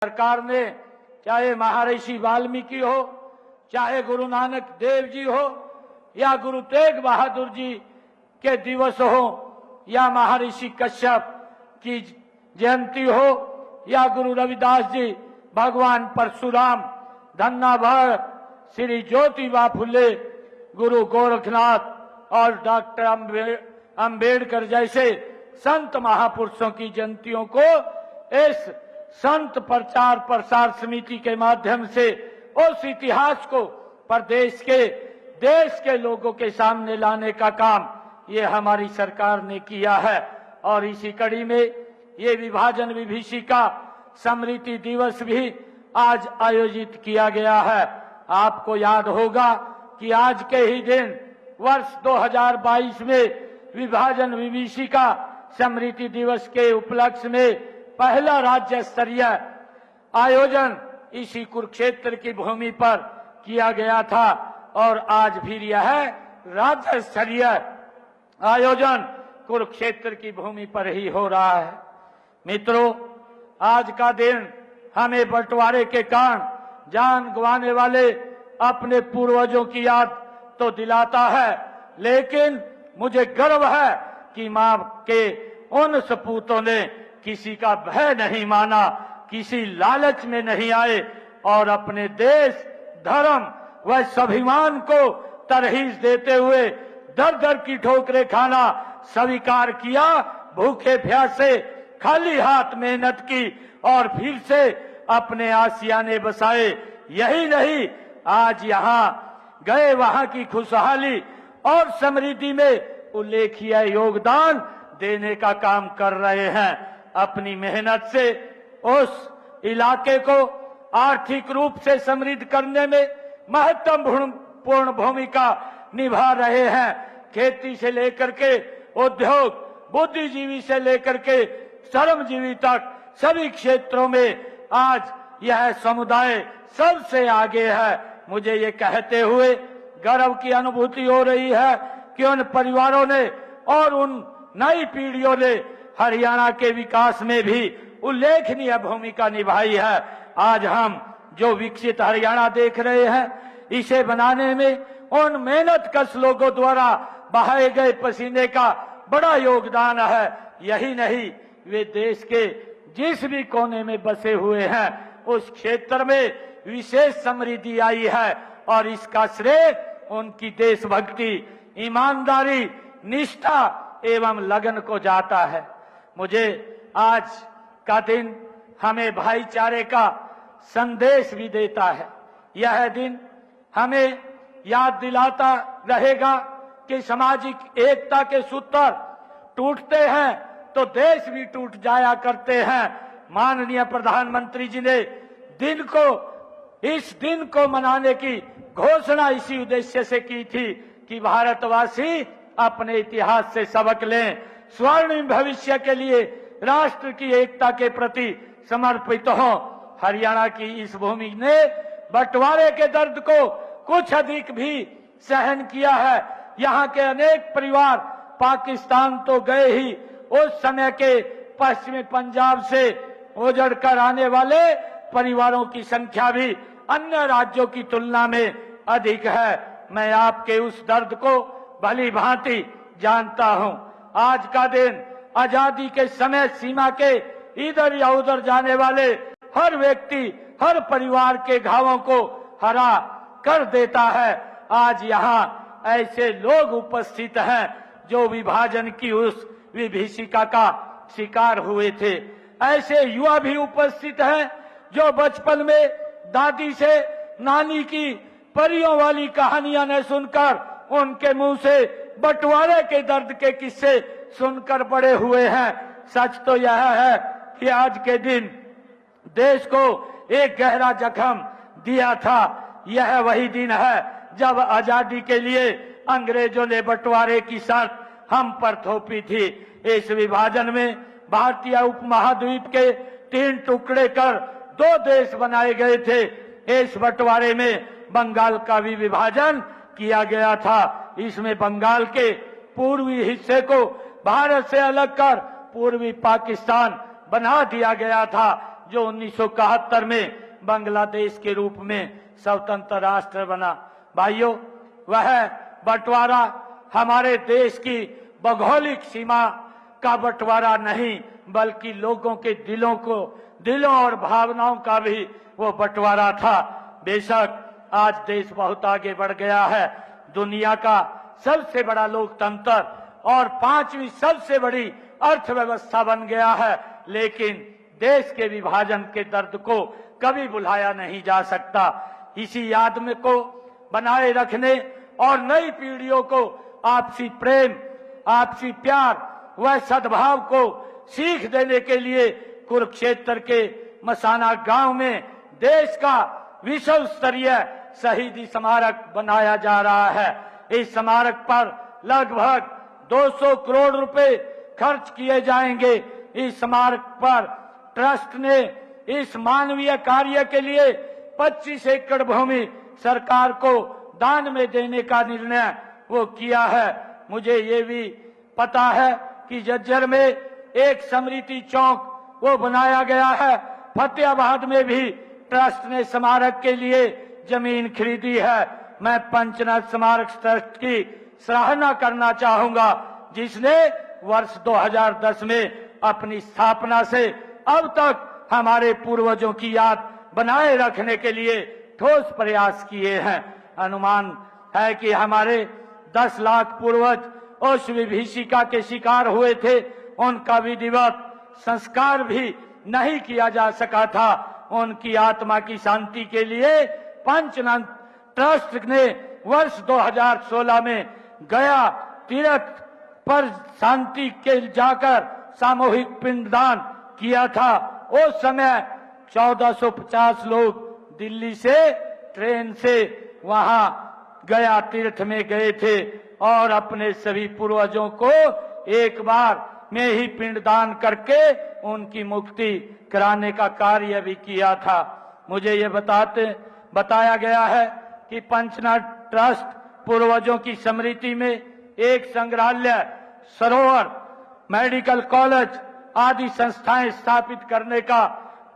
सरकार ने, चाहे महर्षि वाल्मीकि हो, चाहे गुरु नानक देव जी हो, या गुरु तेग बहादुर जी के दिवस हो, या महर्षि कश्यप की जयंती हो, या गुरु रविदास जी, भगवान परशुराम, धन्ना भट्ट, श्री ज्योतिबा फुले, गुरु गोरखनाथ और डॉक्टर अंबेडकर जैसे संत महापुरुषों की जयंतियों को इस संत प्रचार प्रसार समिति के माध्यम से उस इतिहास को प्रदेश के, देश के लोगों के सामने लाने का काम ये हमारी सरकार ने किया है। और इसी कड़ी में ये विभाजन विभीषिका स्मृति दिवस भी आज आयोजित किया गया है। आपको याद होगा कि आज के ही दिन वर्ष 2022 में विभाजन विभीषिका स्मृति दिवस के उपलक्ष्य में पहला राज्य स्तरीय आयोजन इसी कुरुक्षेत्र की भूमि पर किया गया था और आज फिर यह राज्य स्तरीय आयोजन कुरुक्षेत्र की भूमि पर ही हो रहा है। मित्रों, आज का दिन हमें बंटवारे के कारण जान गंवाने वाले अपने पूर्वजों की याद तो दिलाता है, लेकिन मुझे गर्व है कि मां के उन सपूतों ने किसी का भय नहीं माना, किसी लालच में नहीं आए और अपने देश, धर्म व स्वाभिमान को तरहीज देते हुए दर दर की ठोकरें खाना स्वीकार किया, भूखे प्यासे खाली हाथ मेहनत की और फिर से अपने आशियाने बसाए। यही नहीं, आज यहाँ गए वहां की खुशहाली और समृद्धि में उल्लेखनीय योगदान देने का काम कर रहे हैं। अपनी मेहनत से उस इलाके को आर्थिक रूप से समृद्ध करने में महत्वपूर्ण भूमिका निभा रहे हैं। खेती से लेकर के उद्योग, बुद्धिजीवी से लेकर के श्रमजीवी तक सभी क्षेत्रों में आज यह समुदाय सबसे आगे है। मुझे ये कहते हुए गर्व की अनुभूति हो रही है कि उन परिवारों ने और उन नई पीढ़ियों ने हरियाणा के विकास में भी उल्लेखनीय भूमिका निभाई है। आज हम जो विकसित हरियाणा देख रहे हैं, इसे बनाने में उन मेहनतकश लोगों द्वारा बहाए गए पसीने का बड़ा योगदान है। यही नहीं, वे देश के जिस भी कोने में बसे हुए हैं उस क्षेत्र में विशेष समृद्धि आई है और इसका श्रेय उनकी देशभक्ति, ईमानदारी, निष्ठा एवं लगन को जाता है। मुझे आज का दिन हमें भाईचारे का संदेश भी देता है। यह दिन हमें याद दिलाता रहेगा कि सामाजिक एकता के सूत्र टूटते हैं तो देश भी टूट जाया करते हैं। माननीय प्रधानमंत्री जी ने इस दिन को मनाने की घोषणा इसी उद्देश्य से की थी कि भारतवासी अपने इतिहास से सबक लें, स्वर्णिम भविष्य के लिए राष्ट्र की एकता के प्रति समर्पित हों। हरियाणा की इस भूमि ने बंटवारे के दर्द को कुछ अधिक भी सहन किया है। यहाँ के अनेक परिवार पाकिस्तान तो गए ही, उस समय के पश्चिमी पंजाब से उजड़ कर आने वाले परिवारों की संख्या भी अन्य राज्यों की तुलना में अधिक है। मैं आपके उस दर्द को भली भांति जानता हूं। आज का दिन आजादी के समय सीमा के इधर या उधर जाने वाले हर व्यक्ति, हर परिवार के घावों को हरा कर देता है। आज यहाँ ऐसे लोग उपस्थित हैं जो विभाजन की उस विभीषिका का शिकार हुए थे। ऐसे युवा भी उपस्थित हैं जो बचपन में दादी से नानी की परियों वाली कहानियां न सुनकर उनके मुंह से बंटवारे के दर्द के किस्से सुनकर बड़े हुए हैं। सच तो यह है कि आज के दिन देश को एक गहरा जख्म दिया था। यह वही दिन है जब आजादी के लिए अंग्रेजों ने बंटवारे की शर्त हम पर थोपी थी। इस विभाजन में भारतीय उपमहाद्वीप के 3 टुकड़े कर 2 देश बनाए गए थे। इस बंटवारे में बंगाल का भी विभाजन किया गया था। इसमें बंगाल के पूर्वी हिस्से को भारत से अलग कर पूर्वी पाकिस्तान बना दिया गया था, जो 1971 में बांग्लादेश के रूप में स्वतंत्र राष्ट्र बना। भाइयों, वह बंटवारा हमारे देश की भौगोलिक सीमा का बंटवारा नहीं, बल्कि लोगों के दिलों और भावनाओं का भी वो बंटवारा था। बेशक आज देश बहुत आगे बढ़ गया है, दुनिया का सबसे बड़ा लोकतंत्र और 5वीं सबसे बड़ी अर्थव्यवस्था बन गया है, लेकिन देश के विभाजन के दर्द को कभी भुलाया नहीं जा सकता। इसी याद में को बनाए रखने और नई पीढ़ियों को आपसी प्रेम, आपसी प्यार व सद्भाव को सीख देने के लिए कुरुक्षेत्र के मसाना गांव में देश का विश्व स्तरीय शहीदी स्मारक बनाया जा रहा है। इस स्मारक पर लगभग 200 करोड़ रुपए खर्च किए जाएंगे। इस स्मारक पर ट्रस्ट ने इस मानवीय कार्य के लिए 25 एकड़ भूमि सरकार को दान में देने का निर्णय वो किया है। मुझे ये भी पता है कि झज्जर में एक स्मृति चौक वो बनाया गया है। फतेहाबाद में भी ट्रस्ट ने स्मारक के लिए जमीन खरीदी है। मैं पंचनाथ स्मारक ट्रस्ट की सराहना करना चाहूंगा, जिसने वर्ष 2010 में अपनी स्थापना से अब तक हमारे पूर्वजों की याद बनाए रखने के लिए ठोस प्रयास किए हैं। अनुमान है कि हमारे 10 लाख पूर्वज उस विभीषिका के शिकार हुए थे। उनका विधिवत संस्कार भी नहीं किया जा सका था। उनकी आत्मा की शांति के लिए पंचनाथ ट्रस्ट ने वर्ष 2016 में गया तीर्थ पर शांति के जाकर सामूहिक पिंडदान किया था। उस समय 1450 लोग दिल्ली से ट्रेन से वहां गया तीर्थ में गए थे और अपने सभी पूर्वजों को एक बार में ही पिंडदान करके उनकी मुक्ति कराने का कार्य भी किया था। मुझे ये बताया गया है कि पंचनाथ ट्रस्ट पूर्वजों की स्मृति में एक संग्रहालय, सरोवर, मेडिकल कॉलेज आदि संस्थाएं स्थापित करने का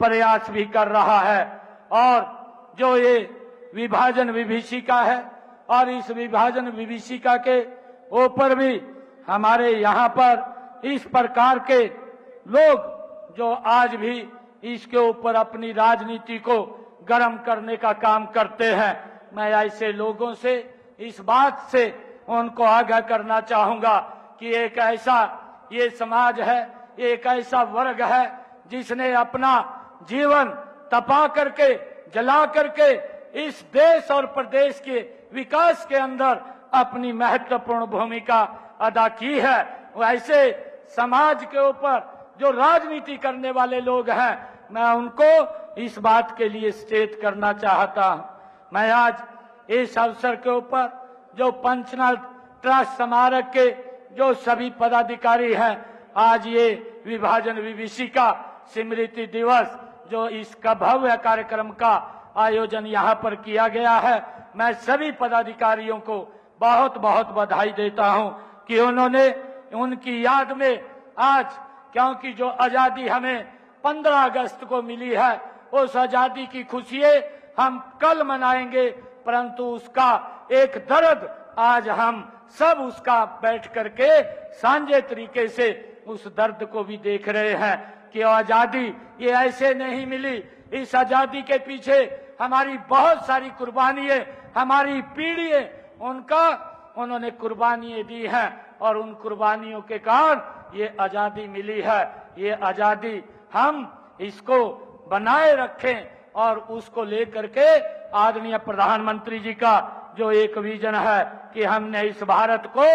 प्रयास भी कर रहा है। और जो ये विभाजन विभीषिका है और इस विभाजन विभीषिका के ऊपर भी हमारे यहाँ पर इस प्रकार के लोग जो आज भी इसके ऊपर अपनी राजनीति को गर्म करने का काम करते हैं, मैं ऐसे लोगों से इस बात से उनको आगाह करना चाहूंगा कि एक ऐसा ये समाज है, एक ऐसा वर्ग है जिसने अपना जीवन तपा करके, जला करके इस देश और प्रदेश के विकास के अंदर अपनी महत्वपूर्ण भूमिका अदा की है। वैसे समाज के ऊपर जो राजनीति करने वाले लोग हैं, मैं उनको इस बात के लिए सचेत करना चाहता हूं। मैं आज इस अवसर के ऊपर जो पंचनाथ ट्रस्ट स्मारक के जो सभी पदाधिकारी हैं, आज ये विभाजन विभीषिका स्मृति दिवस जो इसका भव्य कार्यक्रम का आयोजन यहाँ पर किया गया है, मैं सभी पदाधिकारियों को बहुत बहुत बधाई देता हूँ कि उन्होंने उनकी याद में आज, क्योंकि जो आजादी हमें 15 अगस्त को मिली है, उस आजादी की खुशियां हम कल मनाएंगे, परंतु उसका एक दर्द आज हम सब उसका बैठ करके साझे तरीके से उस दर्द को भी देख रहे हैं कि आजादी ये ऐसे नहीं मिली। इस आजादी के पीछे हमारी बहुत सारी कुर्बानियां, हमारी पीढ़ियां उन्होंने कुर्बानियां दी हैं और उन कुर्बानियों के कारण ये आजादी मिली है। ये आजादी हम इसको बनाए रखें और उसको लेकर के आदरणीय प्रधानमंत्री जी का जो एक विजन है कि हमने इस भारत को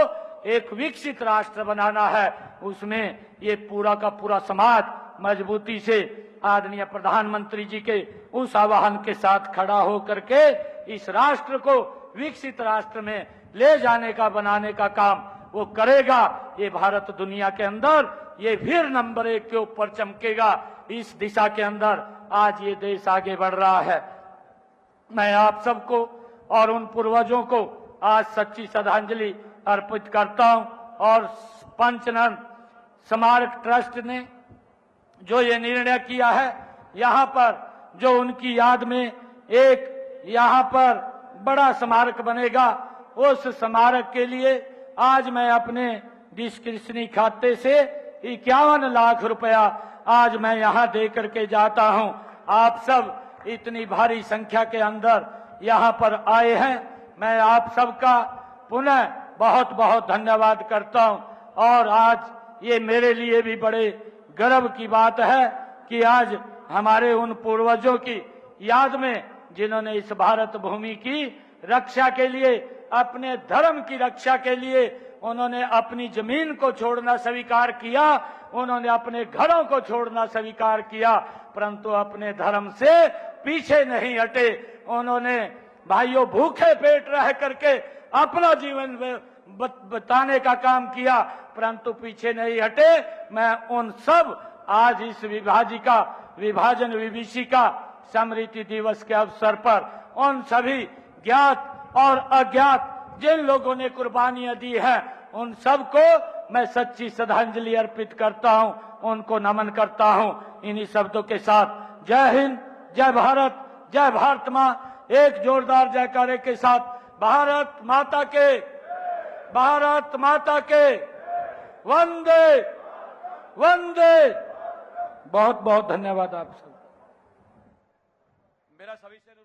एक विकसित राष्ट्र बनाना है, उसमें ये पूरा का पूरा समाज मजबूती से आदरणीय प्रधानमंत्री जी के उस आह्वान के साथ खड़ा होकर के इस राष्ट्र को विकसित राष्ट्र में ले जाने का, बनाने का काम वो करेगा। ये भारत दुनिया के अंदर ये फिर नंबर 1 के ऊपर चमकेगा। इस दिशा के अंदर आज ये देश आगे बढ़ रहा है। मैं आप सबको और उन पूर्वजों को आज सच्ची श्रद्धांजलि अर्पित करता हूं और पंचनाथ स्मारक ट्रस्ट ने जो ये निर्णय किया है यहाँ पर जो उनकी याद में एक यहाँ पर बड़ा स्मारक बनेगा, उस स्मारक के लिए आज मैं अपने डिस्क्रिप्शनी खाते से 51 लाख रुपया आज मैं यहाँ दे करके जाता हूँ। आप सब इतनी भारी संख्या के अंदर यहाँ पर आए हैं, मैं आप सबका पुनः बहुत बहुत धन्यवाद करता हूँ। और आज ये मेरे लिए भी बड़े गर्व की बात है कि आज हमारे उन पूर्वजों की याद में जिन्होंने इस भारत भूमि की रक्षा के लिए, अपने धर्म की रक्षा के लिए उन्होंने अपनी जमीन को छोड़ना स्वीकार किया, उन्होंने अपने घरों को छोड़ना स्वीकार किया, परंतु अपने धर्म से पीछे नहीं हटे। उन्होंने भाइयों भूखे पेट रह करके अपना जीवन बताने का काम किया, परंतु पीछे नहीं हटे। मैं उन सब आज इस विभाजन विभीषिका स्मृति दिवस के अवसर पर उन सभी ज्ञात और अज्ञात जिन लोगों ने कुर्बानियां दी हैं, उन सबको मैं सच्ची श्रद्धांजलि अर्पित करता हूं, उनको नमन करता हूं। इन्हीं शब्दों के साथ जय हिंद, जय भारत, जय भारत मां, एक जोरदार जयकारे के साथ भारत माता के, भारत माता के, वंदे वंदे। बहुत बहुत धन्यवाद आप सब। मेरा सभी से